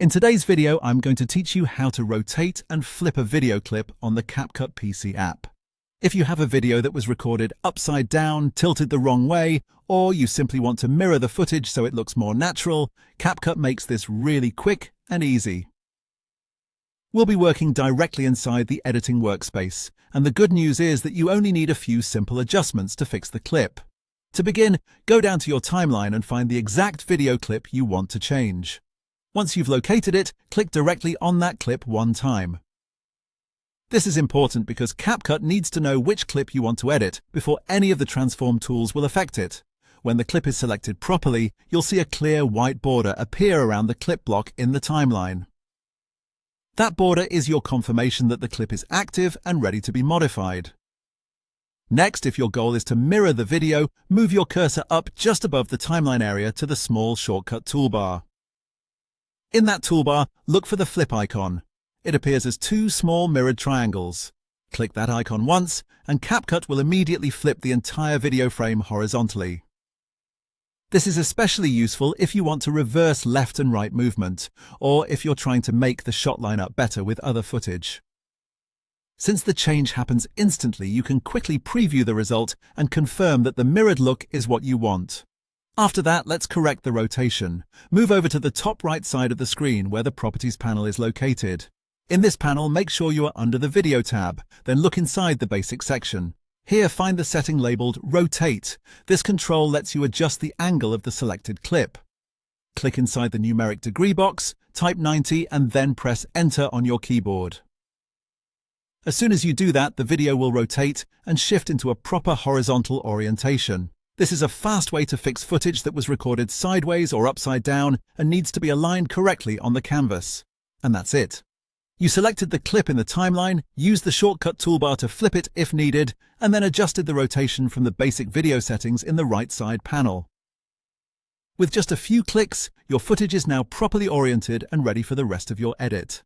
In today's video, I'm going to teach you how to rotate and flip a video clip on the CapCut PC app. If you have a video that was recorded upside down, tilted the wrong way, or you simply want to mirror the footage so it looks more natural, CapCut makes this really quick and easy. We'll be working directly inside the editing workspace, and the good news is that you only need a few simple adjustments to fix the clip. To begin, go down to your timeline and find the exact video clip you want to change. Once you've located it, click directly on that clip one time. This is important because CapCut needs to know which clip you want to edit before any of the transform tools will affect it. When the clip is selected properly, you'll see a clear white border appear around the clip block in the timeline. That border is your confirmation that the clip is active and ready to be modified. Next, if your goal is to mirror the video, move your cursor up just above the timeline area to the small shortcut toolbar. In that toolbar, look for the flip icon. It appears as two small mirrored triangles. Click that icon once, and CapCut will immediately flip the entire video frame horizontally. This is especially useful if you want to reverse left and right movement, or if you're trying to make the shot line up better with other footage. Since the change happens instantly, you can quickly preview the result and confirm that the mirrored look is what you want. After that, let's correct the rotation. Move over to the top right side of the screen where the Properties panel is located. In this panel, make sure you are under the Video tab, then look inside the Basic section. Here, find the setting labeled Rotate. This control lets you adjust the angle of the selected clip. Click inside the numeric degree box, type 90, and then press Enter on your keyboard. As soon as you do that, the video will rotate and shift into a proper horizontal orientation. This is a fast way to fix footage that was recorded sideways or upside down and needs to be aligned correctly on the canvas. And that's it. You selected the clip in the timeline, used the shortcut toolbar to flip it if needed, and then adjusted the rotation from the basic video settings in the right side panel. With just a few clicks, your footage is now properly oriented and ready for the rest of your edit.